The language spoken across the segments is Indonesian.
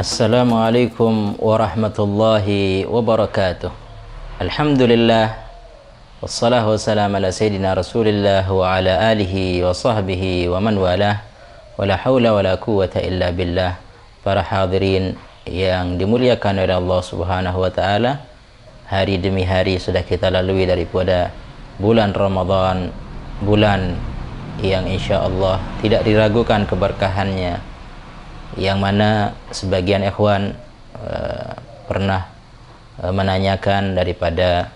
Assalamualaikum warahmatullahi wabarakatuh. Alhamdulillah wassalatu wassalamu ala sayyidina Rasulillah wa ala alihi wa sahbihi wa man walah. Wala haula wala quwwata illa billah. Para hadirin yang dimuliakan oleh Allah Subhanahu wa taala, hari demi hari sudah kita lalui daripada bulan Ramadan, bulan yang insyaallah tidak diragukan keberkahannya, yang mana sebagian ikhwan pernah menanyakan daripada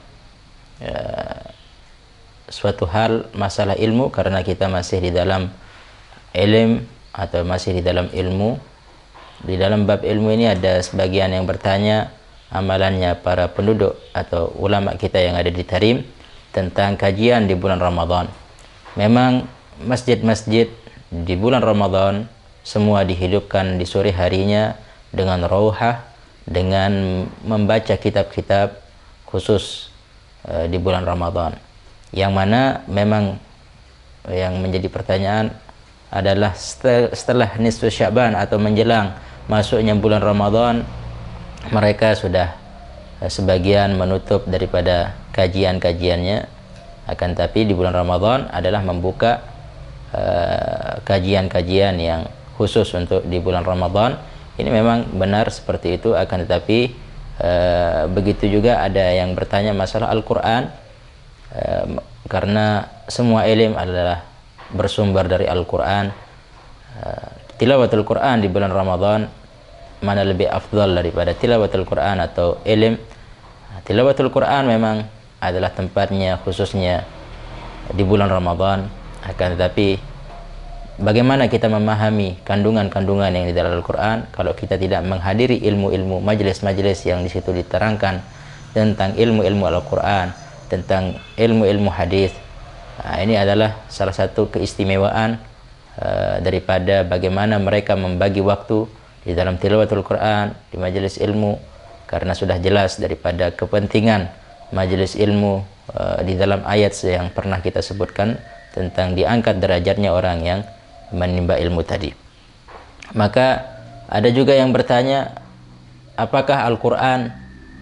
suatu hal masalah ilmu, karena kita masih di dalam ilm atau masih di dalam ilmu. Di dalam bab ilmu ini ada sebagian yang bertanya amalannya para penduduk atau ulama kita yang ada di Tarim tentang kajian di bulan Ramadan. Memang masjid-masjid di bulan Ramadan semua dihidupkan di sore harinya dengan rauhah, dengan membaca kitab-kitab khusus di bulan Ramadan. Yang mana memang yang menjadi pertanyaan adalah setelah nisfu Sya'ban atau menjelang masuknya bulan Ramadan, mereka sudah sebagian menutup daripada kajian-kajiannya. Akan tapi di bulan Ramadan adalah membuka kajian-kajian yang khusus untuk di bulan Ramadan. Ini memang benar seperti itu. Akan tetapi begitu juga ada yang bertanya masalah Al-Quran, karena semua ilmu adalah bersumber dari Al-Quran. Tilawatul Quran di bulan Ramadan, mana lebih afdal daripada tilawatul Quran atau ilmu? Tilawatul Quran memang adalah tempatnya khususnya di bulan Ramadan. Akan tetapi bagaimana kita memahami kandungan-kandungan yang di dalam Al-Quran kalau kita tidak menghadiri ilmu-ilmu, majelis-majelis yang di situ diterangkan tentang ilmu-ilmu Al-Quran, tentang ilmu-ilmu hadis. Nah, ini adalah salah satu keistimewaan daripada bagaimana mereka membagi waktu di dalam tilawatul Quran, di majelis ilmu, karena sudah jelas daripada kepentingan majelis ilmu di dalam ayat yang pernah kita sebutkan tentang diangkat derajatnya orang yang menimba ilmu tadi. Maka ada juga yang bertanya, apakah Al-Quran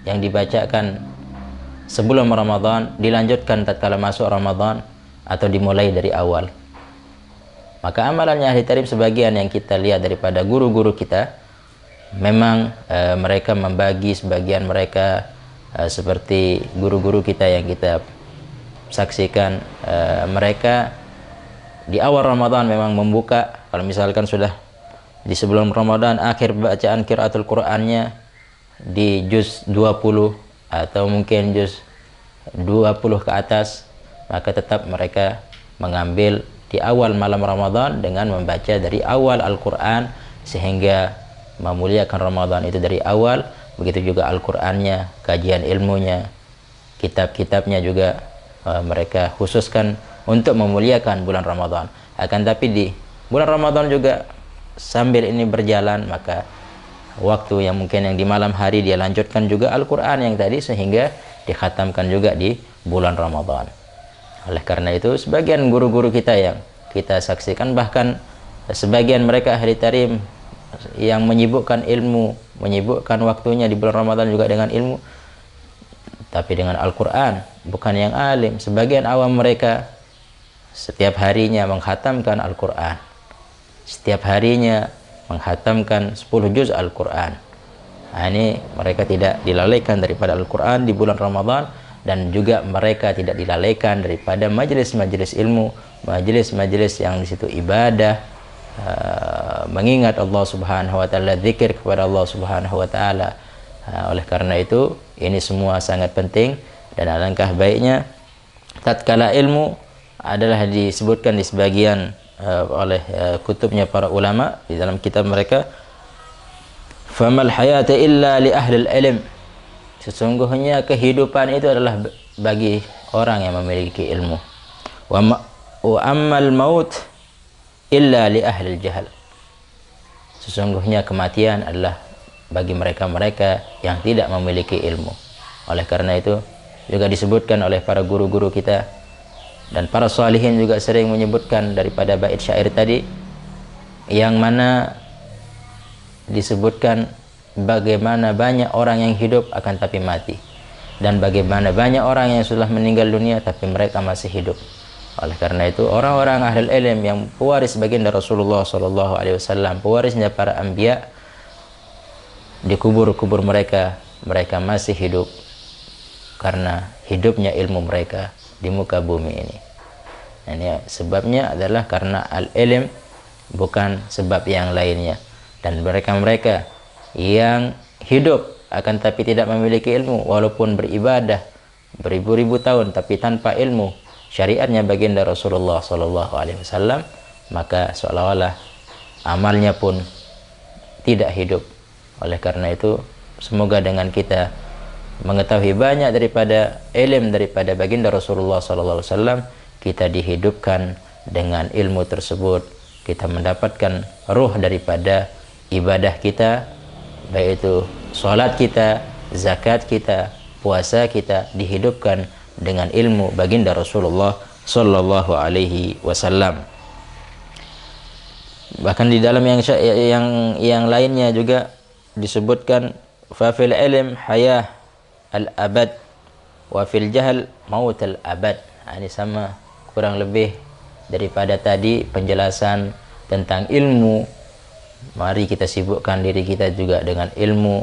yang dibacakan sebelum Ramadan dilanjutkan tatkala masuk Ramadan atau dimulai dari awal? Maka amalannya ahli tarim sebagian yang kita lihat daripada guru-guru kita, memang mereka membagi sebagian mereka seperti guru-guru kita yang kita saksikan, mereka di awal Ramadan memang membuka. Kalau misalkan sudah di sebelum Ramadan akhir bacaan qiraatul Qur'annya di juz 20 atau mungkin juz 20 ke atas, maka tetap mereka mengambil di awal malam Ramadan dengan membaca dari awal Al-Quran, sehingga memuliakan Ramadan itu dari awal. Begitu juga Al-Qurannya, kajian ilmunya, kitab-kitabnya juga mereka khususkan untuk memuliakan bulan Ramadan. Akan tapi di bulan Ramadan juga sambil ini berjalan, maka waktu yang mungkin yang di malam hari dia lanjutkan juga Al-Quran yang tadi, sehingga dikhatamkan juga di bulan Ramadan. Oleh karena itu sebagian guru-guru kita yang kita saksikan, bahkan sebagian mereka ahli tarim yang menyibukkan ilmu, menyibukkan waktunya di bulan Ramadan juga dengan ilmu, tapi dengan Al-Quran, bukan yang alim. Sebagian awam mereka setiap harinya menghatamkan Al-Quran, setiap harinya menghatamkan 10 juz Al-Quran. Nah, ini mereka tidak dilalaikan daripada Al-Quran di bulan Ramadan, dan juga mereka tidak dilalaikan daripada majelis-majelis ilmu, majelis-majelis yang di situ ibadah, mengingat Allah Subhanahu wa taala, zikir kepada Allah Subhanahu wa taala. Oleh karena itu ini semua sangat penting, dan alangkah baiknya tatkala ilmu adalah disebutkan di sebagian oleh kutubnya para ulama di dalam kitab mereka, famal hayata illa li ahli ilm, sesungguhnya kehidupan itu adalah bagi orang yang memiliki ilmu. Wa ammal maut illa li ahli jahal, sesungguhnya kematian adalah bagi mereka-mereka yang tidak memiliki ilmu. Oleh karena itu juga disebutkan oleh para guru-guru kita, dan para salihin juga sering menyebutkan daripada bait syair tadi, yang mana disebutkan bagaimana banyak orang yang hidup akan tapi mati, dan bagaimana banyak orang yang sudah meninggal dunia tapi mereka masih hidup. Oleh karena itu, orang-orang ahli ilm yang pewaris baginda Rasulullah SAW, pewarisnya para anbiya, di kubur-kubur mereka masih hidup karena hidupnya ilmu mereka di muka bumi ini. Nah, ini sebabnya adalah karena al-ilm, bukan sebab yang lainnya. Dan mereka-mereka yang hidup akan tapi tidak memiliki ilmu, walaupun beribadah beribu-ribu tahun tapi tanpa ilmu syariatnya baginda Rasulullah SAW, maka seolah-olah amalnya pun tidak hidup. Oleh karena itu, semoga dengan kita mengetahui banyak daripada ilmu daripada baginda Rasulullah SAW, kita dihidupkan dengan ilmu tersebut, kita mendapatkan ruh daripada ibadah kita, baik itu sholat kita, zakat kita, puasa kita, dihidupkan dengan ilmu baginda Rasulullah sallallahu alaihi wasallam. Bahkan di dalam yang lainnya juga disebutkan, fa fil ilm hayah al-abad wa fil jahl maut al-abad. Ini sama kurang lebih daripada tadi penjelasan tentang ilmu. Mari kita sibukkan diri kita juga dengan ilmu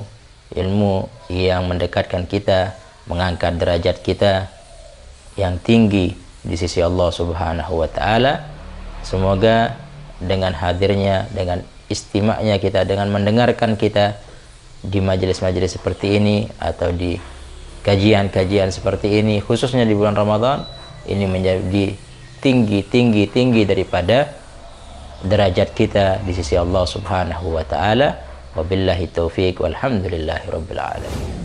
yang mendekatkan kita, mengangkat derajat kita yang tinggi di sisi Allah Subhanahu wa taala. Semoga dengan hadirnya, dengan istima'nya kita, dengan mendengarkan kita di majelis-majelis seperti ini atau di kajian-kajian seperti ini, khususnya di bulan Ramadan, ini menjadi tinggi daripada derajat kita di sisi Allah Subhanahu wa taala. Wabillahi taufiq walhamdulillahi rabbil alamin.